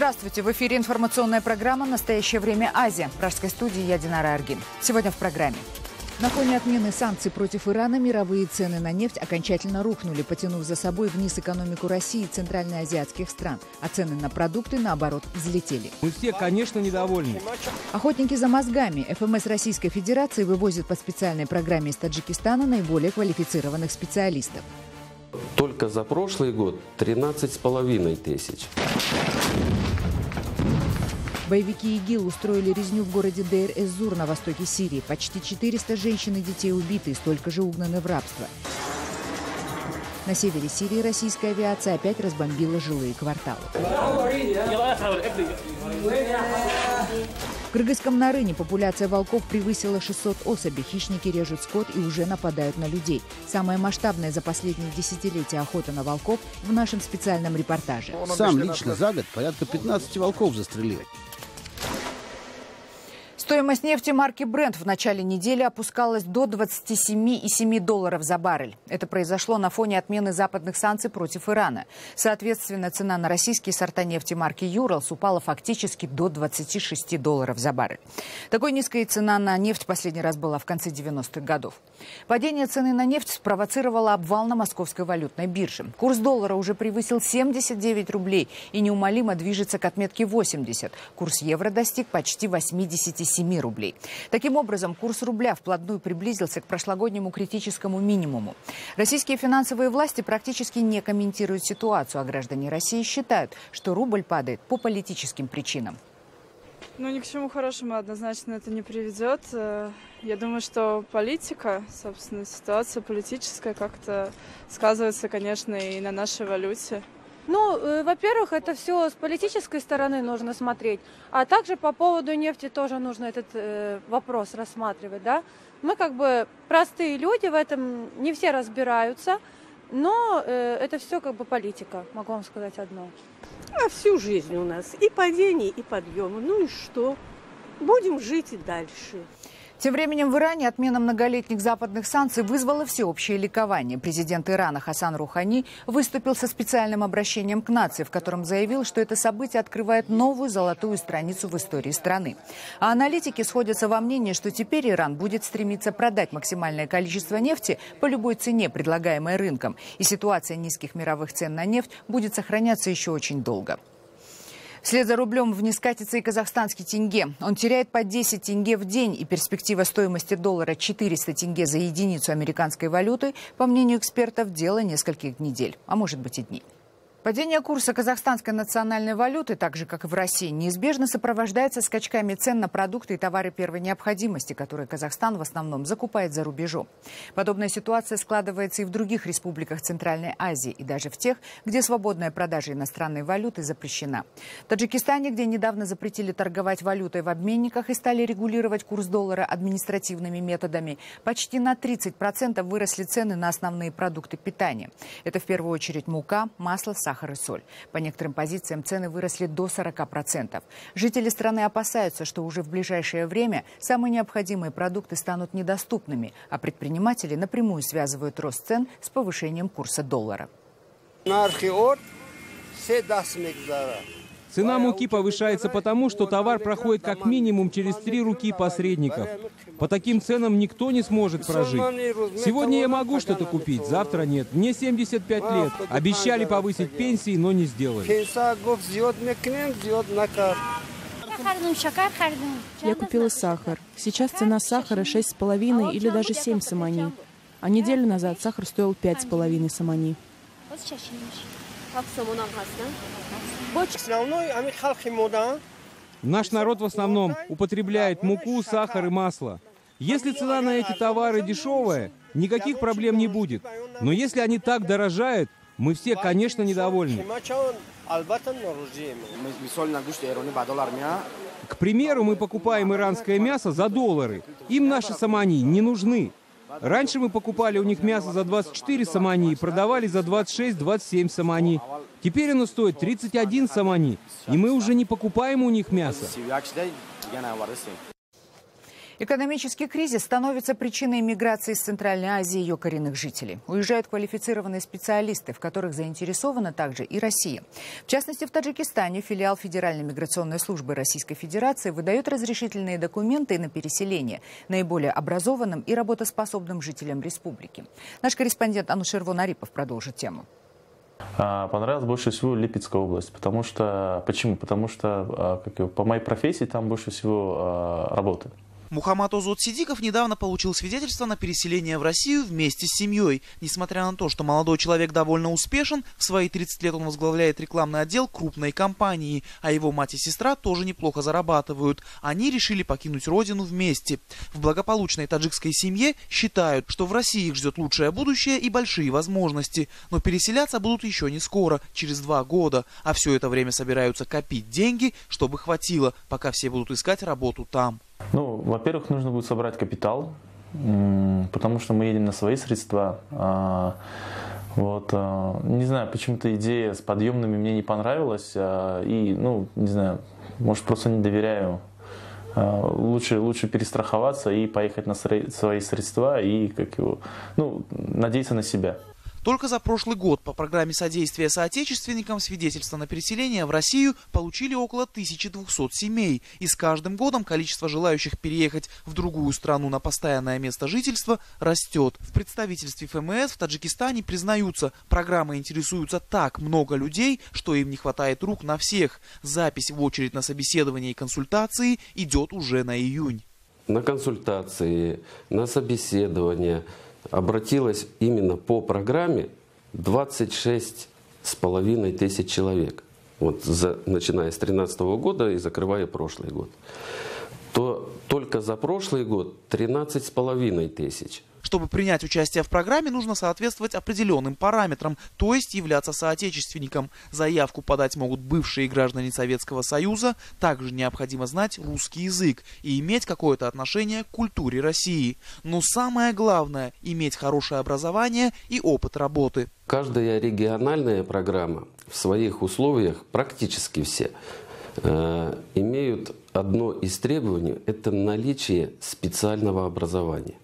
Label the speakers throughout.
Speaker 1: Здравствуйте! В эфире информационная программа «Настоящее время Азия». В пражской студии я Динара Аргин. Сегодня в программе. На фоне отмены санкций против Ирана мировые цены на нефть окончательно рухнули, потянув за собой вниз экономику России и центральноазиатских стран. А цены на продукты, наоборот, взлетели.
Speaker 2: Мы все, конечно, недовольны.
Speaker 1: Охотники за мозгами. ФМС Российской Федерации вывозит по специальной программе из Таджикистана наиболее квалифицированных специалистов.
Speaker 3: Только за прошлый год 13,5 тысяч.
Speaker 1: Боевики ИГИЛ устроили резню в городе Дейр-эз-Зур на востоке Сирии. Почти 400 женщин и детей убиты, столько же угнаны в рабство. На севере Сирии российская авиация опять разбомбила жилые кварталы. В Кыргызском Нарыне популяция волков превысила 600 особей. Хищники режут скот и уже нападают на людей. Самая масштабная за последние десятилетия охота на волков в нашем специальном репортаже.
Speaker 4: Сам лично за год порядка 15 волков застрелил.
Speaker 1: Стоимость нефти марки Brent в начале недели опускалась до $27,7 за баррель. Это произошло на фоне отмены западных санкций против Ирана. Соответственно, цена на российские сорта нефти марки Urals упала фактически до $26 за баррель. Такой низкая цена на нефть последний раз была в конце 90-х годов. Падение цены на нефть спровоцировало обвал на московской валютной бирже. Курс доллара уже превысил 79 рублей и неумолимо движется к отметке 80. Курс евро достиг почти 87 рублей. Таким образом, курс рубля вплотную приблизился к прошлогоднему критическому минимуму. Российские финансовые власти практически не комментируют ситуацию, а граждане России считают, что рубль падает по политическим причинам.
Speaker 5: Ни к чему хорошему однозначно это не приведет. Я думаю, что политика, собственно, ситуация политическая как-то сказывается, конечно, и на нашей валюте.
Speaker 6: Во-первых, это все с политической стороны нужно смотреть, а также по поводу нефти тоже нужно этот вопрос рассматривать, да. Мы простые люди, в этом не все разбираются, но это все политика, могу вам сказать одно.
Speaker 7: А всю жизнь у нас и падения, и подъемы. Ну и что? Будем жить и дальше.
Speaker 1: Тем временем в Иране отмена многолетних западных санкций вызвала всеобщее ликование. Президент Ирана Хасан Рухани выступил со специальным обращением к нации, в котором заявил, что это событие открывает новую золотую страницу в истории страны. А аналитики сходятся во мнении, что теперь Иран будет стремиться продать максимальное количество нефти по любой цене, предлагаемой рынком. И ситуация низких мировых цен на нефть будет сохраняться еще очень долго. Вслед за рублем вниз катится и казахстанский тенге. Он теряет по 10 тенге в день, и перспектива стоимости доллара 400 тенге за единицу американской валюты, по мнению экспертов, дело нескольких недель, а может быть и дней. Падение курса казахстанской национальной валюты, так же как и в России, неизбежно сопровождается скачками цен на продукты и товары первой необходимости, которые Казахстан в основном закупает за рубежом. Подобная ситуация складывается и в других республиках Центральной Азии, и даже в тех, где свободная продажа иностранной валюты запрещена. В Таджикистане, где недавно запретили торговать валютой в обменниках и стали регулировать курс доллара административными методами, почти на 30% выросли цены на основные продукты питания. Это в первую очередь мука, масло, сахар и соль. По некоторым позициям цены выросли до 40%. Жители страны опасаются, что уже в ближайшее время самые необходимые продукты станут недоступными, а предприниматели напрямую связывают рост цен с повышением курса доллара.
Speaker 2: Цена муки повышается потому, что товар проходит как минимум через 3 руки посредников. По таким ценам никто не сможет прожить. Сегодня я могу что-то купить, завтра нет. Мне 75 лет. Обещали повысить пенсии, но не сделали.
Speaker 8: Я купила сахар. Сейчас цена сахара 6,5 или даже 7 самани. А неделю назад сахар стоил 5,5 самани.
Speaker 2: Наш народ в основном употребляет муку, сахар и масло. Если цена на эти товары дешевая, никаких проблем не будет. Но если они так дорожают, мы все, конечно, недовольны. К примеру, мы покупаем иранское мясо за доллары. Им наши самани не нужны. Раньше мы покупали у них мясо за 24 самани и продавали за 26-27 самани. Теперь оно стоит 31 самани, и мы уже не покупаем у них мясо.
Speaker 1: Экономический кризис становится причиной миграции из Центральной Азии ее коренных жителей. Уезжают квалифицированные специалисты, в которых заинтересована также и Россия. В частности, в Таджикистане филиал Федеральной миграционной службы Российской Федерации выдает разрешительные документы на переселение наиболее образованным и работоспособным жителям республики. Наш корреспондент Анушервон Арипов продолжит тему.
Speaker 9: Понравилась больше всего Липецкая область. Почему? Потому что по моей профессии там больше всего работы.
Speaker 10: Мухаммад Озод Сидиков недавно получил свидетельство на переселение в Россию вместе с семьей. Несмотря на то, что молодой человек довольно успешен, в свои 30 лет он возглавляет рекламный отдел крупной компании, а его мать и сестра тоже неплохо зарабатывают. Они решили покинуть родину вместе. В благополучной таджикской семье считают, что в России их ждет лучшее будущее и большие возможности. Но переселяться будут еще не скоро, через 2 года. А все это время собираются копить деньги, чтобы хватило, пока все будут искать работу там.
Speaker 9: Во-первых, нужно будет собрать капитал, потому что мы едем на свои средства. Не знаю, почему-то идея с подъемными мне не понравилась. Не знаю, может, просто не доверяю. Лучше перестраховаться и поехать на свои средства и надеяться на себя.
Speaker 10: Только за прошлый год по программе содействия соотечественникам свидетельства на переселение в Россию получили около 1200 семей. И с каждым годом количество желающих переехать в другую страну на постоянное место жительства растет. В представительстве ФМС в Таджикистане признаются, программой интересуются так много людей, что им не хватает рук на всех. Запись в очередь на собеседование и консультации идет уже на июнь.
Speaker 3: На консультации, на собеседование обратилось именно по программе 26,5 тысяч человек. Начиная с 2013 года и закрывая прошлый год. То только за прошлый год 13,5 тысяч.
Speaker 10: Чтобы принять участие в программе, нужно соответствовать определенным параметрам, то есть являться соотечественником. Заявку подать могут бывшие граждане Советского Союза, также необходимо знать русский язык и иметь какое-то отношение к культуре России. Но самое главное – иметь хорошее образование и опыт работы.
Speaker 3: Каждая региональная программа в своих условиях, практически все, имеют одно из требований – это наличие специального образования.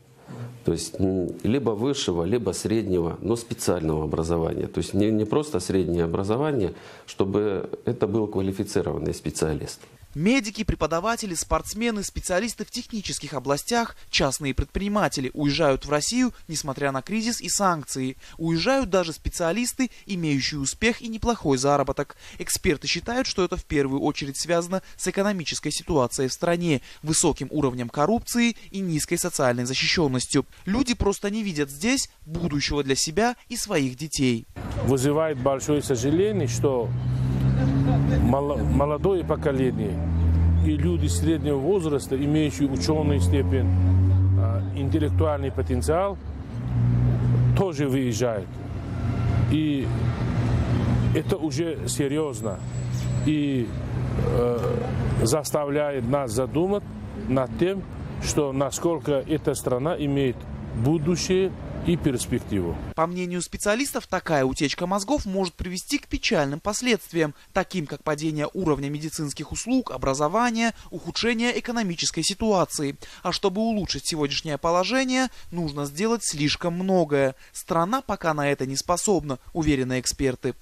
Speaker 3: То есть либо высшего, либо среднего, но специального образования. То есть не просто среднее образование, чтобы это был квалифицированный специалист.
Speaker 10: Медики, преподаватели, спортсмены, специалисты в технических областях, частные предприниматели уезжают в Россию, несмотря на кризис и санкции. Уезжают даже специалисты, имеющие успех и неплохой заработок. Эксперты считают, что это в первую очередь связано с экономической ситуацией в стране, высоким уровнем коррупции и низкой социальной защищенностью. Люди просто не видят здесь будущего для себя и своих детей.
Speaker 11: Вызывает большое сожаление, что молодое поколение и люди среднего возраста, имеющие ученую степень, интеллектуальный потенциал, тоже выезжают. И это уже серьезно. И заставляет нас задумать над тем, что насколько эта страна имеет будущее и перспективу.
Speaker 10: По мнению специалистов, такая утечка мозгов может привести к печальным последствиям, таким как падение уровня медицинских услуг, образования, ухудшение экономической ситуации. А чтобы улучшить сегодняшнее положение, нужно сделать слишком многое. Страна пока на это не способна, уверены эксперты.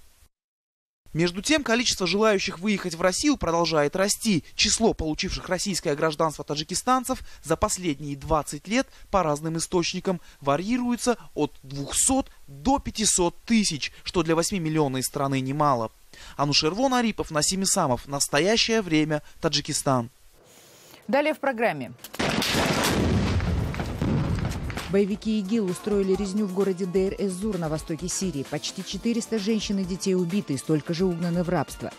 Speaker 10: Между тем, количество желающих выехать в Россию продолжает расти. Число получивших российское гражданство таджикистанцев за последние 20 лет по разным источникам варьируется от 200 до 500 тысяч, что для 8-миллионной страны немало. Анушервон Арипов, Насим Исамов. Настоящее время. Таджикистан.
Speaker 1: Далее в программе. Боевики ИГИЛ устроили резню в городе Дейр-эз-Зур на востоке Сирии. Почти 400 женщин и детей убиты, и столько же угнаны в рабство.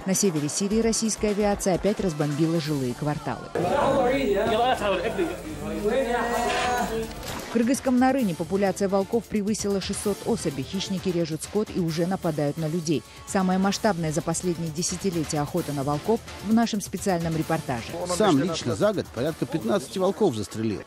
Speaker 1: На севере Сирии российская авиация опять разбомбила жилые кварталы. В Кыргызском Нарыне популяция волков превысила 600 особей. Хищники режут скот и уже нападают на людей. Самая масштабная за последние десятилетия охота на волков в нашем специальном репортаже.
Speaker 4: Сам лично за год порядка 15 волков застрелил.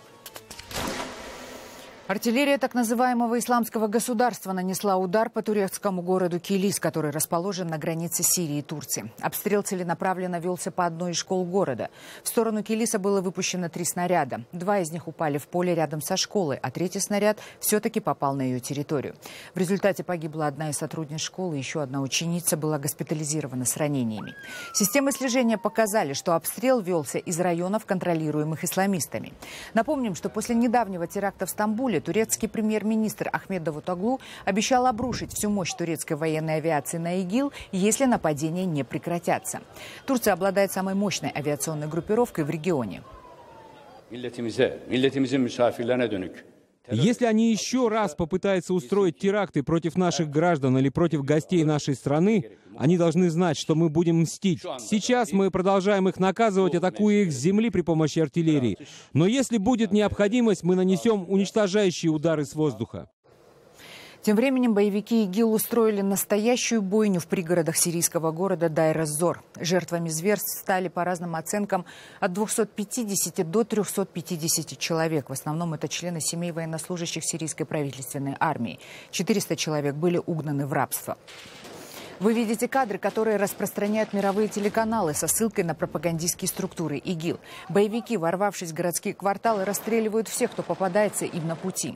Speaker 1: Артиллерия так называемого исламского государства нанесла удар по турецкому городу Килис, который расположен на границе Сирии и Турции. Обстрел целенаправленно велся по одной из школ города. В сторону Килиса было выпущено 3 снаряда. 2 из них упали в поле рядом со школой, а 3-й снаряд все-таки попал на ее территорию. В результате погибла одна из сотрудниц школы, еще одна ученица была госпитализирована с ранениями. Системы слежения показали, что обстрел велся из районов, контролируемых исламистами. Напомним, что после недавнего теракта в Стамбуле турецкий премьер-министр Ахмед Давутоглу обещал обрушить всю мощь турецкой военной авиации на ИГИЛ, если нападения не прекратятся. Турция обладает самой мощной авиационной группировкой в регионе.
Speaker 2: Если они еще раз попытаются устроить теракты против наших граждан или против гостей нашей страны, они должны знать, что мы будем мстить. Сейчас мы продолжаем их наказывать, атакуя их с земли при помощи артиллерии. Но если будет необходимость, мы нанесем уничтожающие удары с воздуха.
Speaker 1: Тем временем боевики ИГИЛ устроили настоящую бойню в пригородах сирийского города Дайр-эз-Зор. Жертвами зверств стали, по разным оценкам, от 250 до 350 человек. В основном это члены семей военнослужащих сирийской правительственной армии. 400 человек были угнаны в рабство. Вы видите кадры, которые распространяют мировые телеканалы со ссылкой на пропагандистские структуры ИГИЛ. Боевики, ворвавшись в городские кварталы, расстреливают всех, кто попадается им на пути.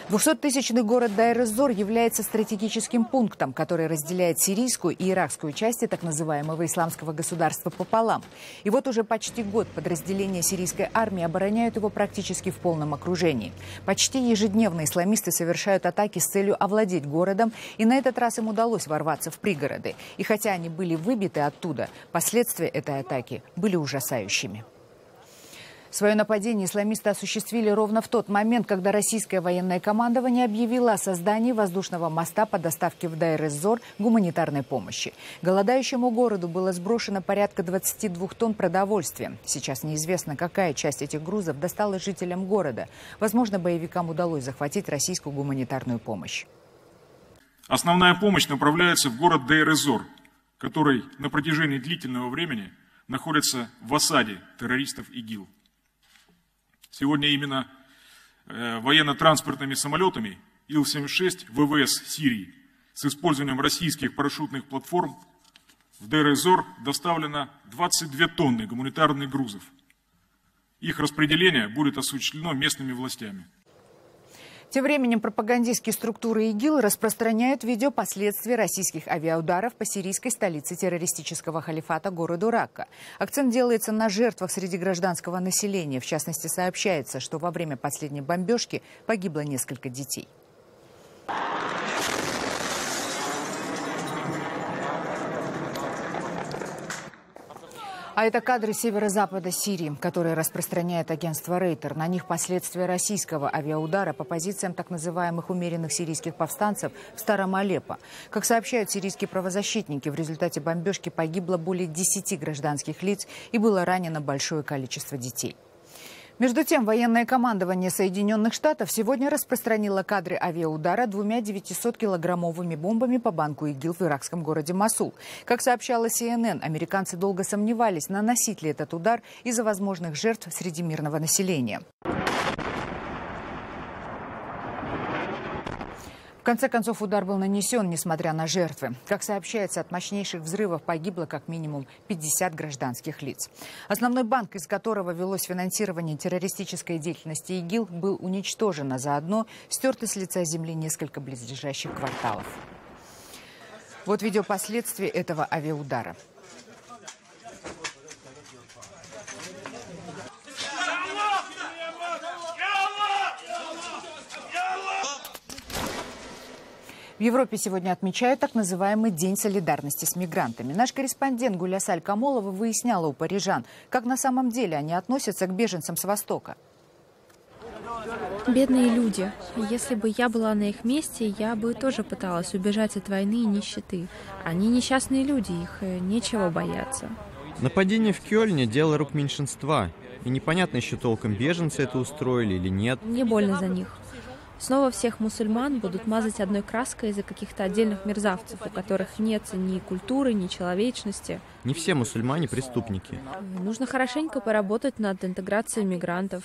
Speaker 1: 200-тысячный город Дайр-эз-Зор является стратегическим пунктом, который разделяет сирийскую и иракскую части так называемого исламского государства пополам. И вот уже почти год подразделения сирийской армии обороняют его практически в полном окружении. Почти ежедневно исламисты совершают атаки с целью овладеть городом, и на этот раз им удалось ворваться в пригороды. И хотя они были выбиты оттуда, последствия этой атаки были ужасающими. Свое нападение исламисты осуществили ровно в тот момент, когда российское военное командование объявило о создании воздушного моста по доставке в Дайр-эз-Зор гуманитарной помощи. Голодающему городу было сброшено порядка 22 тонн продовольствия. Сейчас неизвестно, какая часть этих грузов досталась жителям города. Возможно, боевикам удалось захватить российскую гуманитарную помощь.
Speaker 12: Основная помощь направляется в город Дайр-эз-Зор, который на протяжении длительного времени находится в осаде террористов ИГИЛ. Сегодня именно военно-транспортными самолетами Ил-76 ВВС Сирии с использованием российских парашютных платформ в Дайр-эз-Зор доставлено 22 тонны гуманитарных грузов. Их распределение будет осуществлено местными властями.
Speaker 1: Тем временем пропагандистские структуры ИГИЛ распространяют видео последствий российских авиаударов по сирийской столице террористического халифата городу Ракка. Акцент делается на жертвах среди гражданского населения. В частности, сообщается, что во время последней бомбежки погибло несколько детей. А это кадры северо-запада Сирии, которые распространяет агентство Рейтер. На них последствия российского авиаудара по позициям так называемых умеренных сирийских повстанцев в Старом Алеппо. Как сообщают сирийские правозащитники, в результате бомбежки погибло более 10 гражданских лиц и было ранено большое количество детей. Между тем, военное командование Соединенных Штатов сегодня распространило кадры авиаудара 2 900-килограммовыми бомбами по банку ИГИЛ в иракском городе Мосул. Как сообщала CNN, американцы долго сомневались, наносить ли этот удар из-за возможных жертв среди мирного населения. В конце концов, удар был нанесен, несмотря на жертвы. Как сообщается, от мощнейших взрывов погибло как минимум 50 гражданских лиц. Основной банк, из которого велось финансирование террористической деятельности ИГИЛ, был уничтожен, а заодно стерты с лица земли несколько близлежащих кварталов. Вот видео последствий этого авиаудара. В Европе сегодня отмечают так называемый День солидарности с мигрантами. Наш корреспондент Гулясаль Камолова выясняла у парижан, как на самом деле они относятся к беженцам с Востока.
Speaker 13: Бедные люди. Если бы я была на их месте, я бы тоже пыталась убежать от войны и нищеты. Они несчастные люди, их нечего бояться.
Speaker 14: Нападение в Кёльне – дело рук меньшинства. И непонятно еще толком, беженцы это устроили или нет.
Speaker 13: Мне больно за них. Снова всех мусульман будут мазать одной краской из-за каких-то отдельных мерзавцев, у которых нет ни культуры, ни человечности.
Speaker 14: Не все мусульмане преступники.
Speaker 13: Нужно хорошенько поработать над интеграцией мигрантов.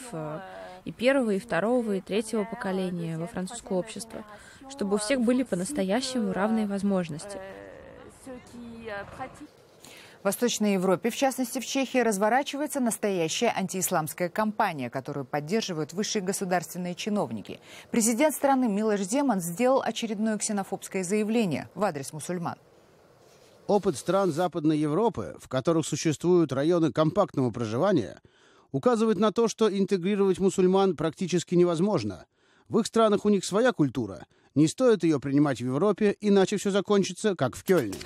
Speaker 13: и первого, и второго, и третьего поколения во французское общество, чтобы у всех были по-настоящему равные возможности.
Speaker 1: В Восточной Европе, в частности в Чехии, разворачивается настоящая антиисламская кампания, которую поддерживают высшие государственные чиновники. Президент страны Милош Земан сделал очередное ксенофобское заявление в адрес мусульман.
Speaker 4: Опыт стран Западной Европы, в которых существуют районы компактного проживания, указывает на то, что интегрировать мусульман практически невозможно. В их странах у них своя культура. Не стоит ее принимать в Европе, иначе все закончится, как в Кёльне.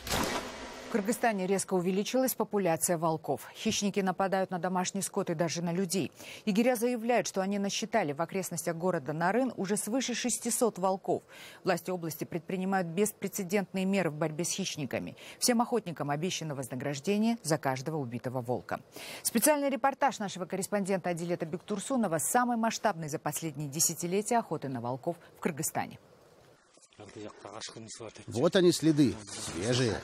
Speaker 1: В Кыргызстане резко увеличилась популяция волков. Хищники нападают на домашний скот и даже на людей. Егеря заявляют, что они насчитали в окрестностях города Нарын уже свыше 600 волков. Власти области предпринимают беспрецедентные меры в борьбе с хищниками. Всем охотникам обещано вознаграждение за каждого убитого волка. Специальный репортаж нашего корреспондента Адилета Бектурсунова – самый масштабный за последние десятилетия охоты на волков в Кыргызстане.
Speaker 4: Вот они следы, свежие.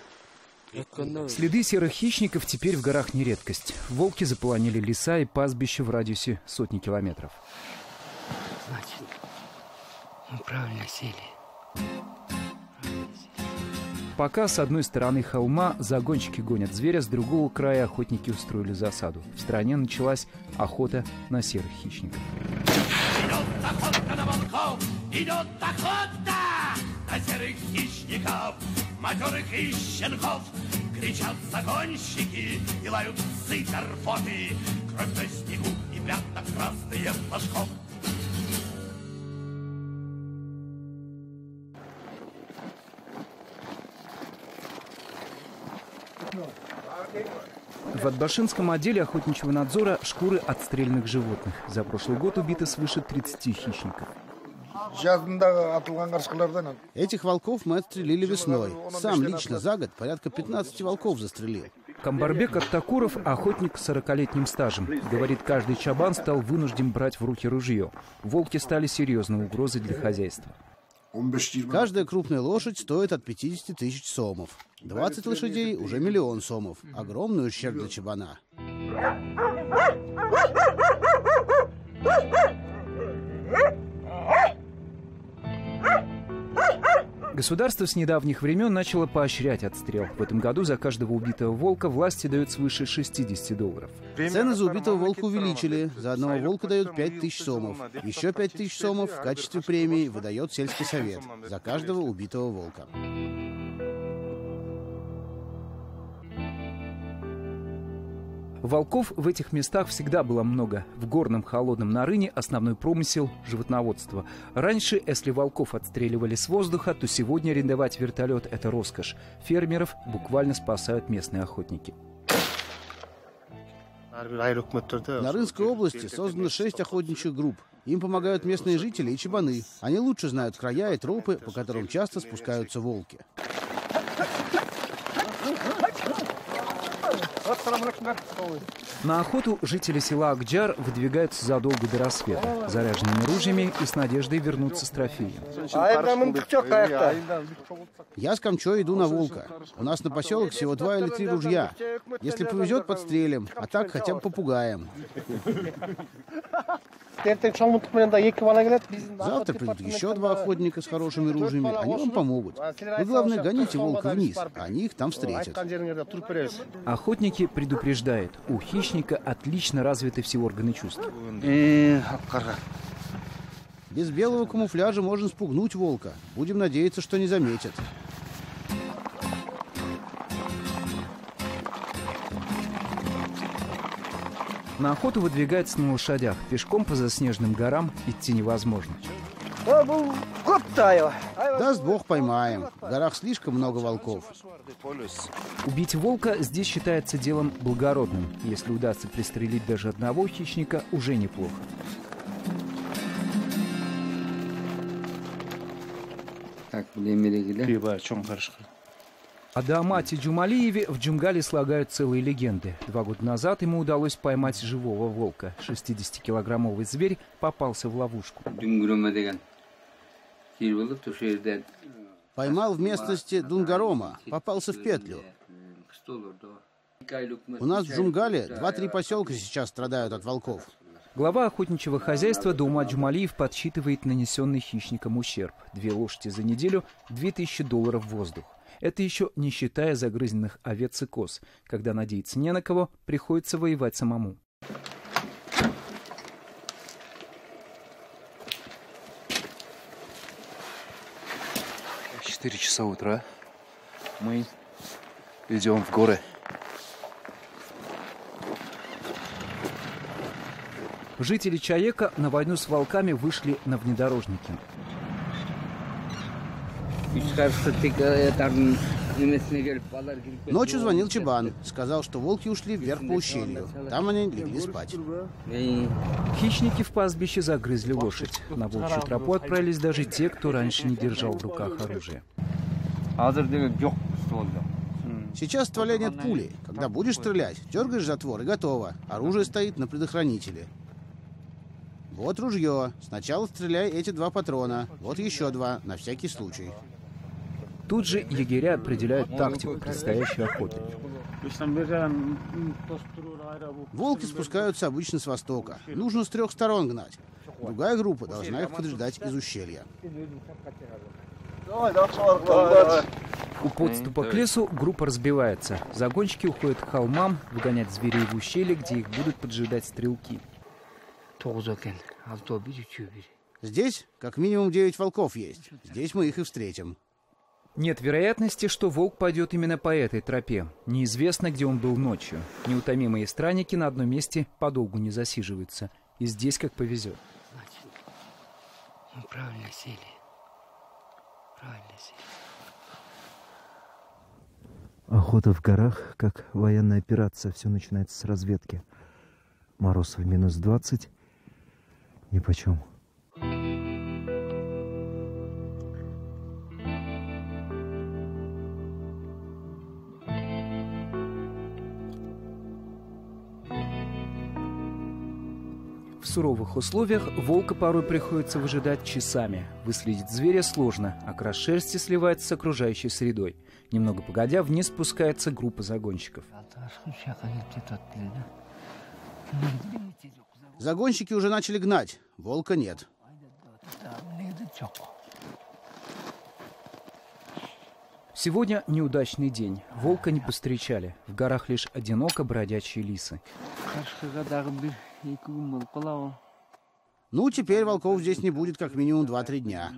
Speaker 15: Следы серых хищников теперь в горах не редкость. Волки заполонили леса и пастбища в радиусе сотни километров.
Speaker 16: Значит, мы правильно сели.
Speaker 15: Пока с одной стороны холма загонщики гонят зверя, с другого края охотники устроили засаду. В стране началась охота на серых хищников.
Speaker 17: Идет охота на волков, идет охота на серых хищников, матерых и щенков. Кричат загонщики и лают псы рфоты. Кровь на снегу и пятна красные флажков.
Speaker 15: В Атбашинском отделе охотничьего надзора шкуры отстрелянных животных. За прошлый год убито свыше 30 хищников.
Speaker 4: Этих волков мы отстрелили весной. Сам лично за год порядка 15 волков застрелил.
Speaker 15: Камбарбек Аттакуров – охотник с 40-летним стажем. Говорит, каждый чабан стал вынужден брать в руки ружье. Волки стали серьезной угрозой для хозяйства.
Speaker 4: Каждая крупная лошадь стоит от 50 тысяч сомов. 20 лошадей – уже 1 000 000 сомов. Огромный ущерб для чабана.
Speaker 15: Государство с недавних времен начало поощрять отстрел. В этом году за каждого убитого волка власти дают свыше $60.
Speaker 4: Цены за убитого волка увеличили. За одного волка дают 5000 сомов. Еще 5000 сомов в качестве премии выдает сельский совет за каждого убитого волка.
Speaker 15: Волков в этих местах всегда было много. В горном холодном Нарыне основной промысел – животноводство. Раньше, если волков отстреливали с воздуха, то сегодня арендовать вертолет – это роскошь. Фермеров буквально спасают местные охотники.
Speaker 4: В Нарынской области создано 6 охотничьих групп. Им помогают местные жители и чабаны. Они лучше знают края и тропы, по которым часто спускаются волки.
Speaker 15: На охоту жители села Акджар выдвигаются задолго до рассвета, заряженными ружьями и с надеждой вернуться с трофеем.
Speaker 4: Я с Камчой иду на волка. У нас на поселок всего 2 или 3 ружья. Если повезет, подстрелим, а так хотя бы попугаем. Завтра придут еще 2 охотника с хорошими ружьями. Они вам помогут. Вы, главное, гоните волка вниз, а они их там встретят.
Speaker 15: Охотники предупреждают, у хищника отлично развиты все органы чувств.
Speaker 4: Без белого камуфляжа можно спугнуть волка. Будем надеяться, что не заметят.
Speaker 15: На охоту выдвигаются на лошадях. Пешком по заснеженным горам идти невозможно.
Speaker 4: Даст Бог, поймаем. В горах слишком много волков.
Speaker 15: Убить волка здесь считается делом благородным. Если удастся пристрелить даже одного хищника, уже неплохо. О Даамате Джумалиеве в Джунгале слагают целые легенды. 2 года назад ему удалось поймать живого волка. 60-килограммовый зверь попался в ловушку.
Speaker 4: Поймал в местности Дунгарома, попался в петлю. У нас в Джунгале 2-3 поселка сейчас страдают от волков.
Speaker 15: Глава охотничьего хозяйства Доумат Джумалиев подсчитывает нанесенный хищникам ущерб. 2 лошади за неделю, $2000 в воздух. Это еще не считая загрызенных овец и коз. Когда надеяться не на кого, приходится воевать самому.
Speaker 18: 4 часа утра. Мы идем в горы.
Speaker 15: Жители Чаека на войну с волками вышли на внедорожники.
Speaker 4: Ночью звонил Чебан. Сказал, что волки ушли вверх по ущелью. Там они легли спать.
Speaker 15: Хищники в пастбище загрызли лошадь. На волчью тропу отправились даже те, кто раньше не держал в руках оружие.
Speaker 4: Сейчас в стволе нет пули. Когда будешь стрелять, дергаешь затвор и готово. Оружие стоит на предохранителе. Вот ружье. Сначала стреляй эти 2 патрона. Вот еще 2, на всякий случай.
Speaker 15: Тут же егеря определяют тактику предстоящей охоты.
Speaker 4: Волки спускаются обычно с востока. Нужно с 3 сторон гнать. Другая группа должна их поджидать из ущелья.
Speaker 15: У подступа к лесу группа разбивается. Загонщики уходят к холмам, выгонять зверей в ущелье, где их будут поджидать стрелки.
Speaker 4: Здесь как минимум 9 волков есть. Здесь мы их и встретим.
Speaker 15: Нет вероятности, что волк пойдет именно по этой тропе. Неизвестно, где он был ночью. Неутомимые странники на одном месте подолгу не засиживаются. И здесь как повезет.
Speaker 16: Мы правильно сели.
Speaker 19: Охота в горах, как военная операция, все начинается с разведки. Мороз в минус 20, нипочем.
Speaker 15: В суровых условиях волка порой приходится выжидать часами. Выследить зверя сложно, окрас шерсти сливается с окружающей средой. Немного погодя, вниз спускается группа загонщиков.
Speaker 4: Загонщики уже начали гнать. Волка нет.
Speaker 15: Сегодня неудачный день. Волка не повстречали. В горах лишь одиноко бродячие лисы.
Speaker 4: Ну, теперь волков здесь не будет как минимум 2-3 дня.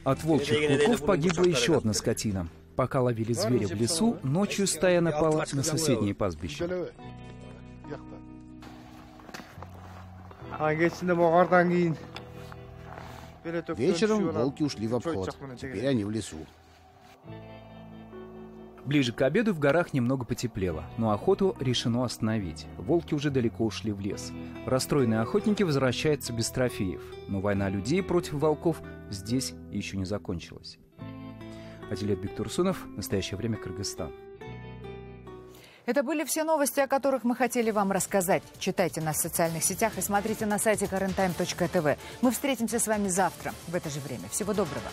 Speaker 15: От волчьих клыков погибла еще одна скотина. Пока ловили зверя в лесу, ночью стая напала на соседнее пастбище.
Speaker 4: Вечером волки ушли в обход. Теперь они в лесу.
Speaker 15: Ближе к обеду в горах немного потеплело, но охоту решено остановить. Волки уже далеко ушли в лес. Расстроенные охотники возвращаются без трофеев. Но война людей против волков здесь еще не закончилась. Адилет Бектурсунов, «Настоящее время», Кыргызстан.
Speaker 1: Это были все новости, о которых мы хотели вам рассказать. Читайте нас в социальных сетях и смотрите на сайте kareentime.tv. Мы встретимся с вами завтра в это же время. Всего доброго.